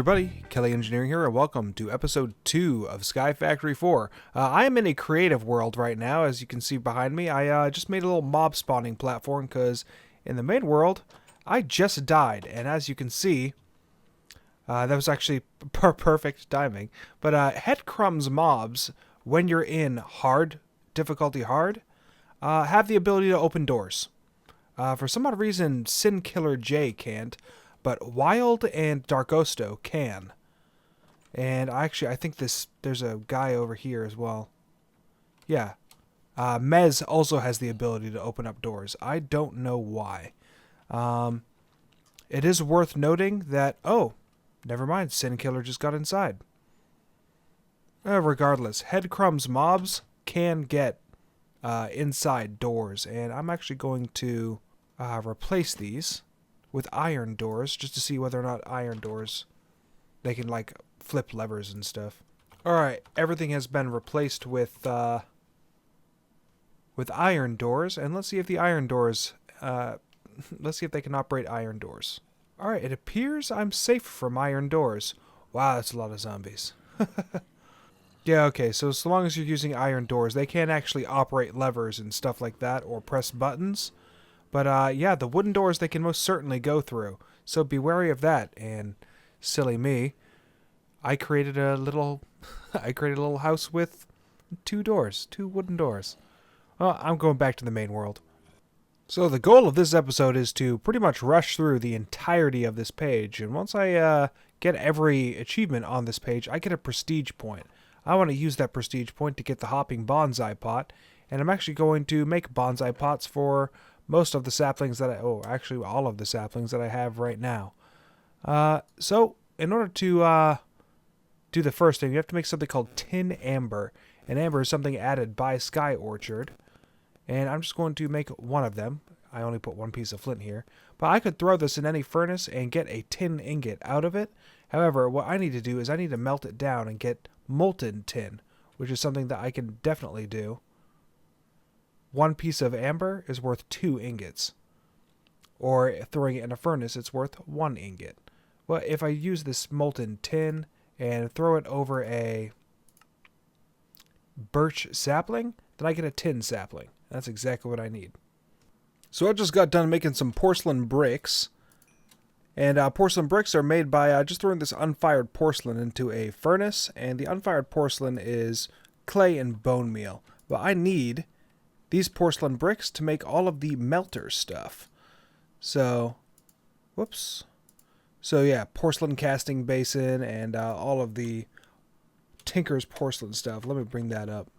everybody, Kelley Engineering here, and welcome to episode 2 of SkyFactory 4. I am in a creative world right now, as you can see behind me. I just made a little mob spawning platform, because in the main world, I just died, and as you can see, that was actually perfect timing. But headcrumbs mobs, when you're in difficulty hard, have the ability to open doors. For some odd reason, Sin Killer J can't, but Wild and Darkosto can. And I think there's a guy over here as well. Yeah. Mez also has the ability to open up doors. I don't know why. It is worth noting that, oh, never mind, Sin Killer just got inside. Regardless, Headcrumbs mobs can get inside doors, and I'm actually going to replace these with iron doors, just to see whether or not iron doors, they can like flip levers and stuff. Alright, everything has been replaced with iron doors, and let's see if the iron doors, let's see if they can operate iron doors. Alright, it appears I'm safe from iron doors. Wow, that's a lot of zombies. Yeah, okay, so long as you're using iron doors, they can't actually operate levers and stuff like that, or press buttons. But, yeah, the wooden doors they can most certainly go through. So be wary of that. And, silly me, I created a little house with two wooden doors. Well, I'm going back to the main world. So the goal of this episode is to pretty much rush through the entirety of this page. And once I get every achievement on this page, I get a prestige point. I want to use that prestige point to get the Hopping Bonsai pot. And I'm actually going to make bonsai pots for most of the saplings that actually all of the saplings that I have right now. So in order to do the first thing, you have to make something called tin amber. And amber is something added by Sky Orchard. And I'm just going to make one of them. I only put one piece of flint here. But I could throw this in any furnace and get a tin ingot out of it. However, what I need to do is I need to melt it down and get molten tin, which is something that I can definitely do. One piece of amber is worth 2 ingots. Or throwing it in a furnace, it's worth 1 ingot. Well, if I use this molten tin and throw it over a birch sapling, then I get a tin sapling. That's exactly what I need. So I just got done making some porcelain bricks. And porcelain bricks are made by just throwing this unfired porcelain into a furnace. And the unfired porcelain is clay and bone meal. But I need these porcelain bricks to make all of the melter stuff. So, whoops. So yeah, porcelain casting basin and all of the Tinker's porcelain stuff. Let me bring that up.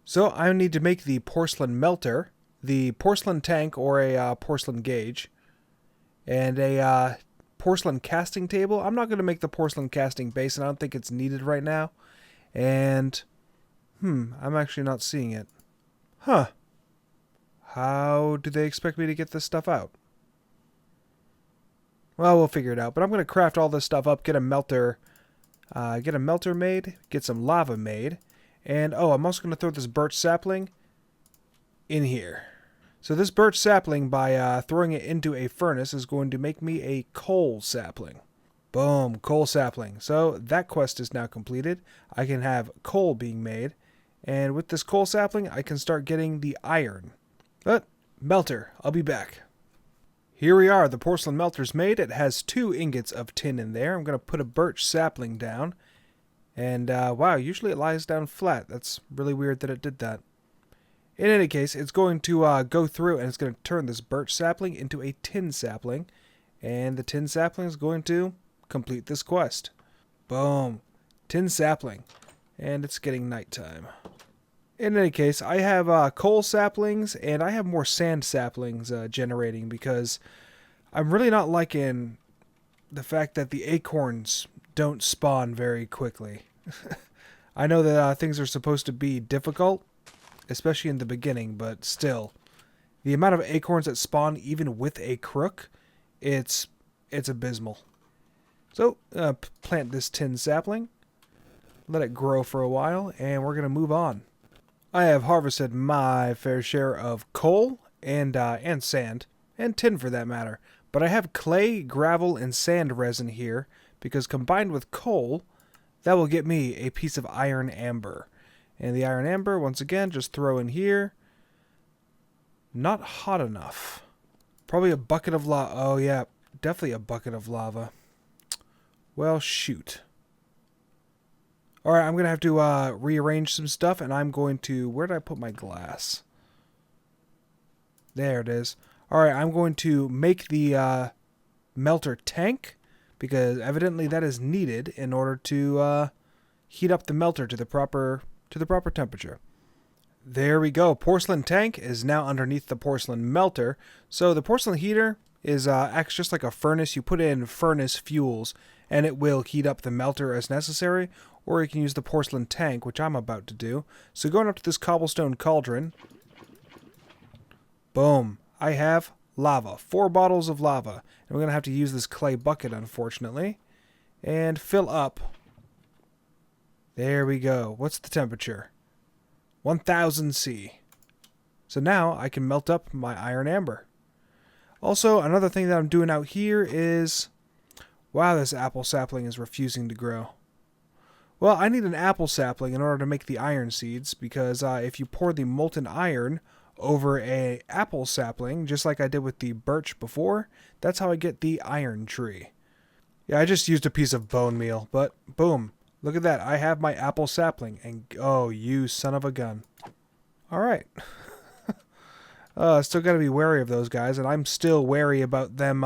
So I need to make the porcelain melter, the porcelain tank or a porcelain gauge, and a porcelain casting table. I'm not going to make the porcelain casting basin. I don't think it's needed right now. And, I'm actually not seeing it. Huh. How do they expect me to get this stuff out? Well, we'll figure it out. But I'm going to craft all this stuff up, get a melter made, get some lava made, and I'm also going to throw this birch sapling in here. So this birch sapling, by throwing it into a furnace, is going to make me a coal sapling. Boom, coal sapling. So that quest is now completed. I can have coal being made, and with this coal sapling, I can start getting the iron. But, melter, I'll be back. Here we are, the porcelain melter's made. It has 2 ingots of tin in there. I'm going to put a birch sapling down. And, wow, usually it lies down flat. That's really weird that it did that. In any case, it's going to go through and it's going to turn this birch sapling into a tin sapling. And the tin sapling is going to complete this quest. Boom. Tin sapling. And it's getting nighttime. In any case, I have coal saplings, and I have more sand saplings generating, because I'm really not liking the fact that the acorns don't spawn very quickly. I know that things are supposed to be difficult, especially in the beginning, but still, the amount of acorns that spawn even with a crook, it's abysmal. So, plant this tin sapling, let it grow for a while, and we're going to move on. I have harvested my fair share of coal and sand, and tin for that matter. But I have clay, gravel, and sand resin here because combined with coal, that will get me a piece of iron amber. And the iron amber, once again, just throw in here. Not hot enough. Probably a bucket of lava. Oh, yeah. Definitely a bucket of lava. Well, shoot. Alright, I'm going to have to rearrange some stuff, and I'm going to... Where did I put my glass? There it is. Alright, I'm going to make the melter tank, because evidently that is needed in order to heat up the melter to the proper temperature. There we go. Porcelain tank is now underneath the porcelain melter. So the porcelain heater is acts just like a furnace. You put in furnace fuels and it will heat up the melter as necessary, or you can use the porcelain tank, which I'm about to do. So going up to this cobblestone cauldron, boom, I have lava. 4 bottles of lava. And we're going to have to use this clay bucket, unfortunately, and fill up. There we go. What's the temperature? 1000 C. So now I can melt up my iron amber. Also, another thing that I'm doing out here is... Wow, this apple sapling is refusing to grow. Well, I need an apple sapling in order to make the iron seeds, because if you pour the molten iron over a apple sapling, just like I did with the birch before, that's how I get the iron tree. Yeah, I just used a piece of bone meal, but boom. Look at that. I have my apple sapling, and oh, you son of a gun. Alright. Still gotta be wary of those guys, and I'm still wary about them,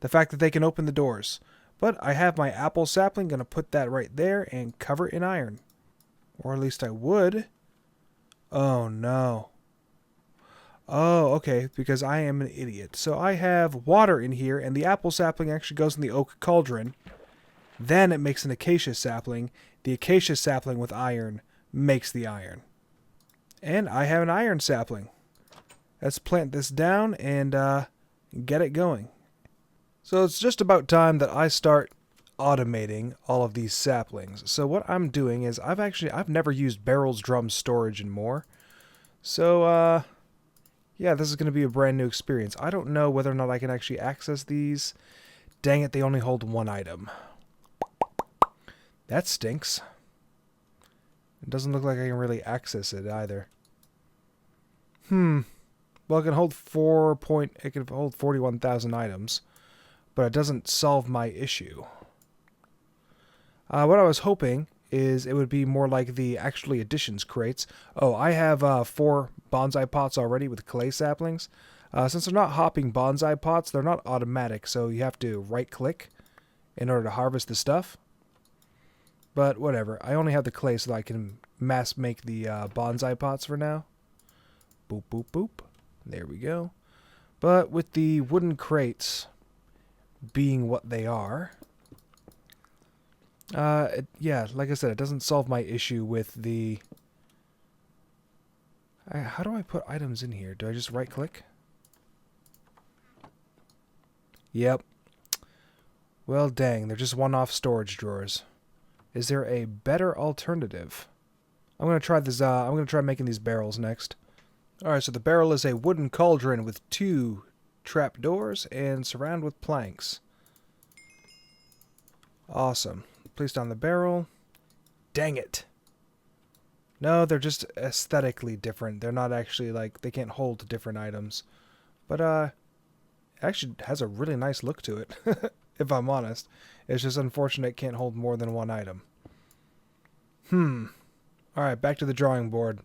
the fact that they can open the doors. But I have my apple sapling, gonna put that right there and cover it in iron. Or at least I would. Oh no. Oh, okay, because I am an idiot. So I have water in here, and the apple sapling actually goes in the oak cauldron. Then it makes an acacia sapling. The acacia sapling with iron makes the iron. And I have an iron sapling. Let's plant this down and get it going. So it's just about time that I start automating all of these saplings. So what I'm doing is I've never used barrels, drums, storage, and more. So yeah, this is going to be a brand new experience. I don't know whether or not I can actually access these. Dang it, they only hold 1 item. That stinks. It doesn't look like I can really access it either. Well, it can hold 41,000 items, but it doesn't solve my issue. What I was hoping is it would be more like the actually additions crates. Oh, I have 4 bonsai pots already with clay saplings. Since they're not hopping bonsai pots, they're not automatic, so you have to right-click in order to harvest the stuff. But whatever, I only have the clay so that I can mass make the bonsai pots for now. Boop, boop, boop. There we go. But with the wooden crates being what they are, yeah, like I said, it doesn't solve my issue with the... How do I put items in here? Do I just right-click? Yep. Well, dang, they're just one-off storage drawers. Is there a better alternative? I'm going to try this, I'm going to try making these barrels next. Alright, so the barrel is a wooden cauldron with 2 trap doors and surrounded with planks. Awesome. Place down the barrel. Dang it. No, they're just aesthetically different. They're not actually, like, they can't hold different items. But, it actually has a really nice look to it, if I'm honest. It's just unfortunate it can't hold more than 1 item. Alright, back to the drawing board.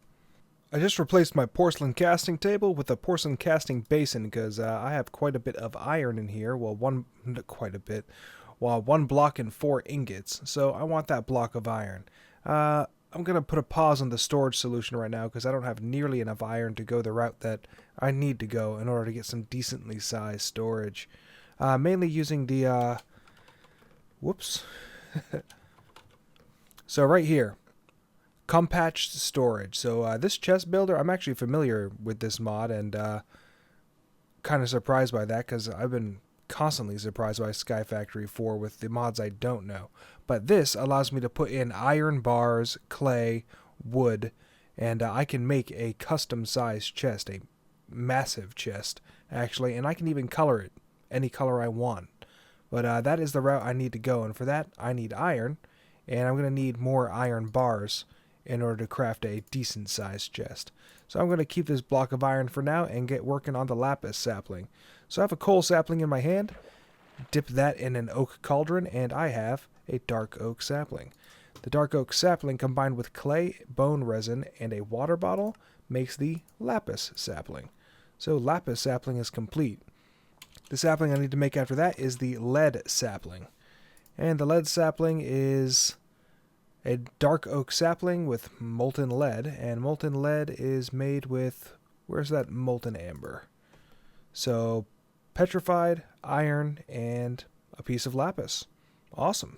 I just replaced my porcelain casting table with a porcelain casting basin because I have quite a bit of iron in here. Well, quite a bit. Well, 1 block and 4 ingots. So I want that block of iron. I'm going to put a pause on the storage solution right now because I don't have nearly enough iron to go the route that I need to go in order to get some decently sized storage. Mainly using the... whoops. So right here. Compact storage. So this chest builder, I'm actually familiar with this mod and kind of surprised by that because I've been constantly surprised by SkyFactory 4 with the mods I don't know. But this allows me to put in iron bars, clay, wood, and I can make a custom sized chest, a massive chest actually, and I can even color it any color I want. But that is the route I need to go, and for that I need iron, and I'm going to need more iron bars in order to craft a decent sized chest. So I'm going to keep this block of iron for now and get working on the lapis sapling. So I have a coal sapling in my hand, dip that in an oak cauldron, and I have a dark oak sapling. The dark oak sapling combined with clay, bone resin, and a water bottle makes the lapis sapling. So lapis sapling is complete. The sapling I need to make after that is the lead sapling. And the lead sapling is a dark oak sapling with molten lead, and molten lead is made with, where's that molten amber? So petrified, iron, and a piece of lapis. Awesome.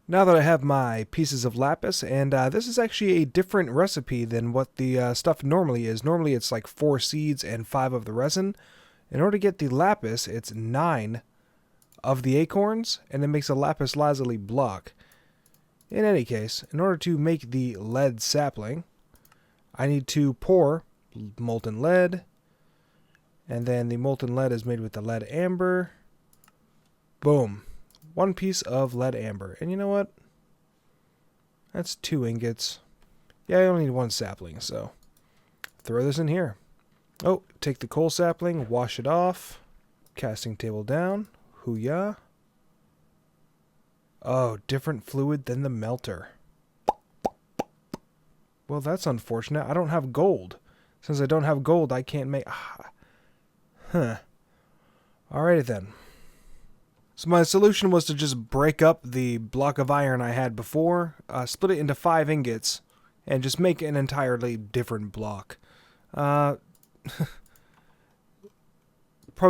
Now that I have my pieces of lapis, and this is actually a different recipe than what the stuff normally is. Normally it's like 4 seeds and 5 of the resin. In order to get the lapis, it's 9 of the acorns, and it makes a lapis lazuli block. In any case, in order to make the lead sapling, I need to pour molten lead, and then the molten lead is made with the lead amber. Boom. 1 piece of lead amber. And you know what? That's 2 ingots. Yeah, I only need 1 sapling, so throw this in here. Oh, take the coal sapling, wash it off. Casting table down. Hoo-yah. Oh, different fluid than the melter. Well, that's unfortunate. I don't have gold. Since I don't have gold, I can't make... Huh. Alrighty then. So my solution was to just break up the block of iron I had before, split it into 5 ingots, and just make an entirely different block. Probably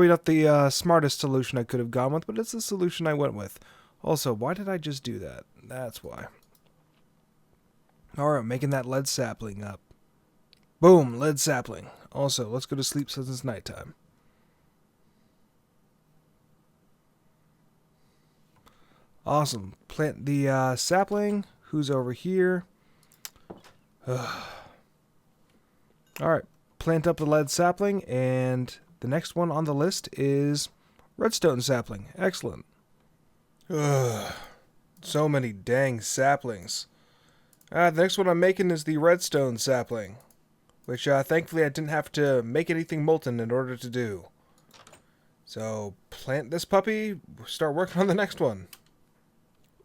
not the smartest solution I could have gone with, but it's the solution I went with. Also, why did I just do that? That's why. Alright, making that lead sapling up. Boom, lead sapling. Also, let's go to sleep since it's nighttime. Awesome. Plant the sapling. Who's over here? Alright, plant up the lead sapling, and the next one on the list is redstone sapling. Excellent. So many dang saplings. The next one I'm making is the redstone sapling, which thankfully I didn't have to make anything molten in order to do. So plant this puppy, start working on the next one.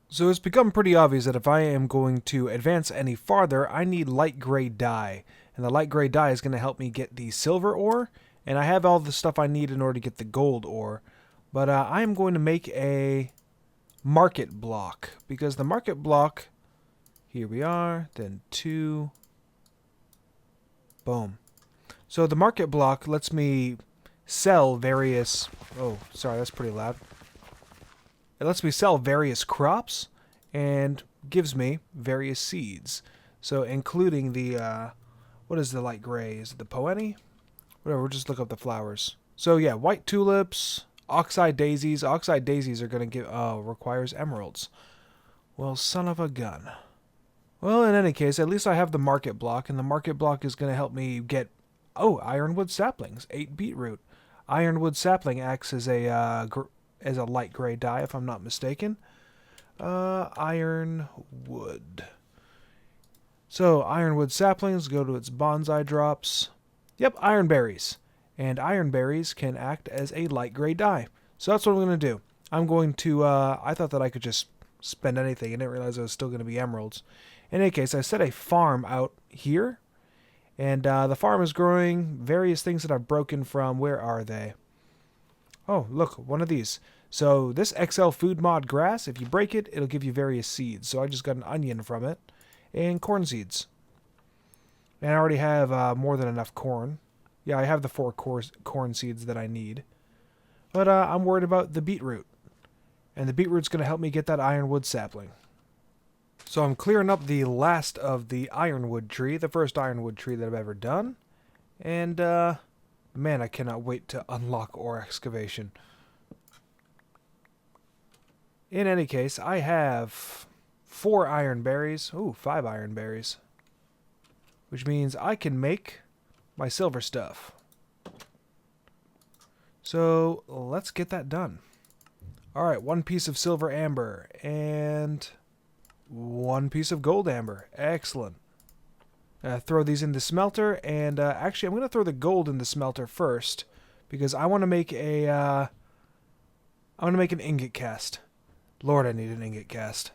So it's become pretty obvious that if I am going to advance any farther, I need light gray dye. And the light gray dye is going to help me get the silver ore, and I have all the stuff I need in order to get the gold ore. But I am going to make a market block, because the market block, here we are, then 2, boom. So the market block lets me sell various, oh, sorry, that's pretty loud. It lets me sell various crops and gives me various seeds. So including the, what is the light gray? Is it the peony? Whatever, we'll just look up the flowers. So yeah, white tulips, oxeye daisies. Oxeye daisies are going to give, requires emeralds. Well, son of a gun. Well, in any case, at least I have the market block, and the market block is going to help me get, ironwood saplings, 8 beetroot. Ironwood sapling acts as a light gray dye, if I'm not mistaken. Ironwood. So, ironwood saplings go to its bonsai drops. Yep, iron berries. And iron berries can act as a light gray dye. So that's what I'm going to do. I'm going to, I thought that I could just spend anything. I didn't realize it was still going to be emeralds. In any case, I set a farm out here. And the farm is growing various things that I've broken from, where are they? Oh, look, one of these. So this XL food mod grass, if you break it, it'll give you various seeds. So I just got an onion from it and corn seeds. And I already have more than enough corn. Yeah, I have the 4 corn seeds that I need. But I'm worried about the beetroot. And the beetroot's going to help me get that ironwood sapling. So I'm clearing up the last of the ironwood tree, the first ironwood tree that I've ever done. And, man, I cannot wait to unlock ore excavation. In any case, I have 4 iron berries. Ooh, 5 iron berries. Which means I can make my silver stuff. So, let's get that done. Alright, 1 piece of silver amber and 1 piece of gold amber. Excellent. Throw these in the smelter, and actually I'm going to throw the gold in the smelter first because I want to make an ingot cast. Lord, I need an ingot cast.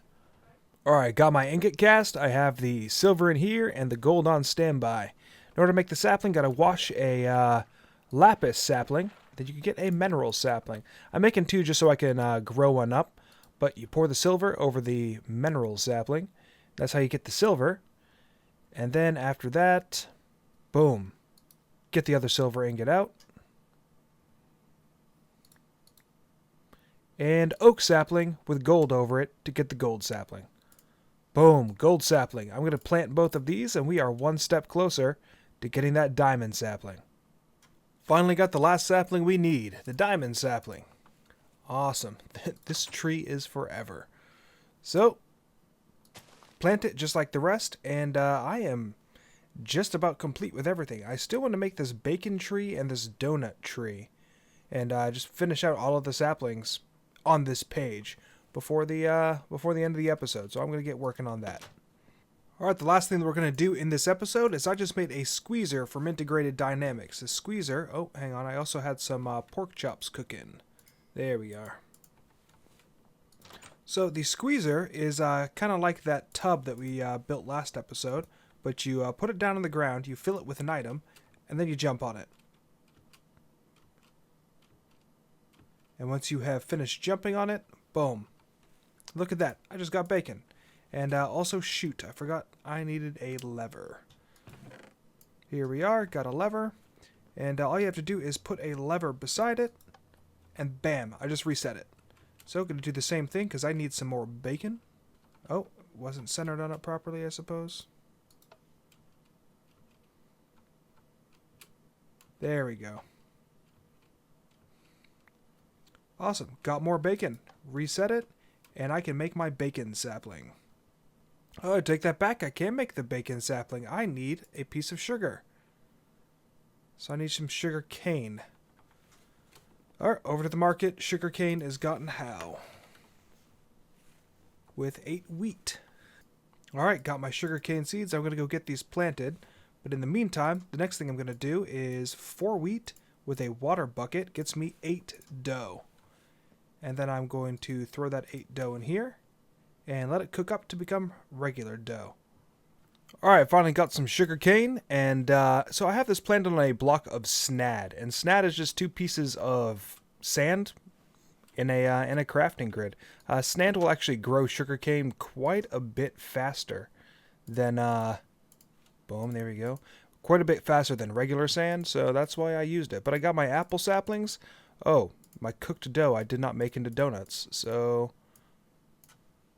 Alright, got my ingot cast. I have the silver in here and the gold on standby. In order to make the sapling, gotta wash a lapis sapling. Then you can get a mineral sapling. I'm making 2 just so I can grow one up. But you pour the silver over the mineral sapling. That's how you get the silver. And then after that, boom. Get the other silver ingot out. And oak sapling with gold over it to get the gold sapling. Boom, gold sapling. I'm going to plant both of these, and we are 1 step closer to getting that diamond sapling. Finally got the last sapling we need, the diamond sapling. Awesome. This tree is forever. So, plant it just like the rest, and I am just about complete with everything. I still want to make this bacon tree and this donut tree, and just finish out all of the saplings on this page before the end of the episode. So I'm going to get working on that. Alright, the last thing that we're going to do in this episode is I just made a squeezer from Integrated Dynamics. The squeezer, oh, hang on, I also had some pork chops cooking. There we are. So the squeezer is kind of like that tub that we built last episode, but you put it down on the ground, you fill it with an item, and then you jump on it. And once you have finished jumping on it, boom. Look at that, I just got bacon. And also, shoot, I forgot I needed a lever. Here we are, got a lever. And all you have to do is put a lever beside it, and bam, I just reset it. So, going to do the same thing because I need some more bacon. Oh, wasn't centered on it properly, I suppose. There we go. Awesome, got more bacon. Reset it, and I can make my bacon sapling. Oh, I take that back. I can't make the bacon sapling. I need a piece of sugar. So I need some sugar cane. Alright, over to the market. Sugar cane is gotten how? With 8 wheat. Alright, got my sugar cane seeds. I'm going to go get these planted. But in the meantime, the next thing I'm going to do is 4 wheat with a water bucket. Gets me 8 dough. And then I'm going to throw that 8 dough in here. And let it cook up to become regular dough. Alright, finally got some sugar cane, and so I have this planted on a block of snad, and snad is just 2 pieces of sand in a crafting grid. Snad will actually grow sugar cane quite a bit faster than boom, there we go. Quite a bit faster than regular sand, so that's why I used it. But I got my apple saplings. Oh, my cooked dough I did not make into donuts, so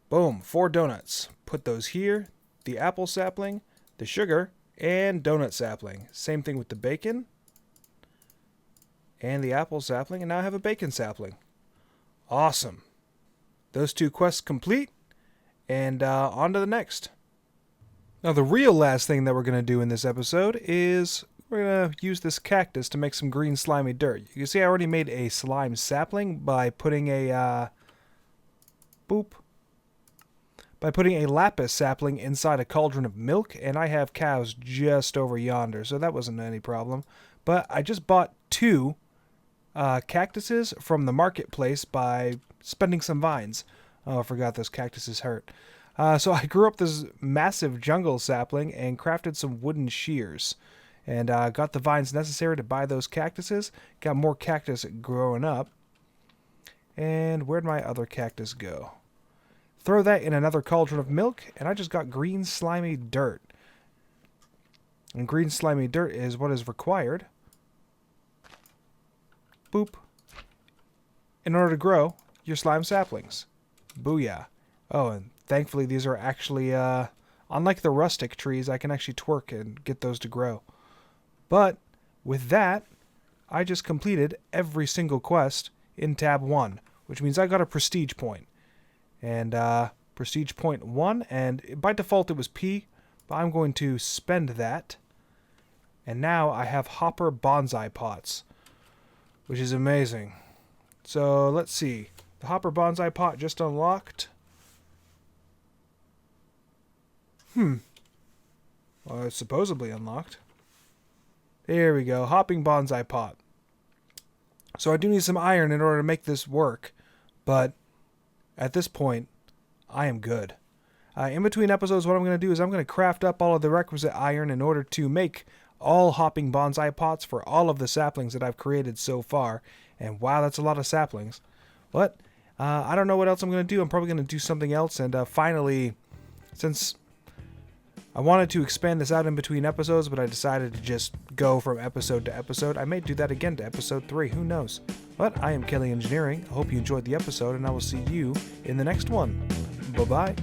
boom, 4 donuts. Put those here. The apple sapling, the sugar, and donut sapling. Same thing with the bacon. And the apple sapling, and now I have a bacon sapling. Awesome. Those 2 quests complete, and on to the next. Now the real last thing that we're going to do in this episode is we're going to use this cactus to make some green slimy dirt. You can see I already made a slime sapling by putting a by putting a lapis sapling inside a cauldron of milk, and I have cows just over yonder, so that wasn't any problem. But I just bought 2 cactuses from the marketplace by spending some vines. Oh, I forgot those cactuses hurt. So I grew up this massive jungle sapling and crafted some wooden shears. And got the vines necessary to buy those cactuses. Got more cactus growing up. And where'd my other cactus go? Throw that in another cauldron of milk, and I just got green slimy dirt. And green slimy dirt is what is required. Boop. In order to grow your slime saplings. Booyah. Oh, and thankfully these are actually, unlike the rustic trees, I can actually twerk and get those to grow. But with that, I just completed every single quest in tab 1, which means I got a prestige point. And prestige point 1, and by default it was P, but I'm going to spend that. And now I have hopper bonsai pots, which is amazing. So let's see. The hopper bonsai pot just unlocked. Well, it's supposedly unlocked. There we go. Hopping bonsai pot. So I do need some iron in order to make this work. But at this point, I am good. In between episodes, what I'm going to do is I'm going to craft up all of the requisite iron in order to make all hopping bonsai pots for all of the saplings that I've created so far. And wow, that's a lot of saplings. But I don't know what else I'm going to do. I'm probably going to do something else. And finally, since I wanted to expand this out in between episodes, but I decided to just go from episode to episode, I may do that again to episode 3. Who knows? But I am Kelley Engineering. I hope you enjoyed the episode, and I will see you in the next one. Bye-bye.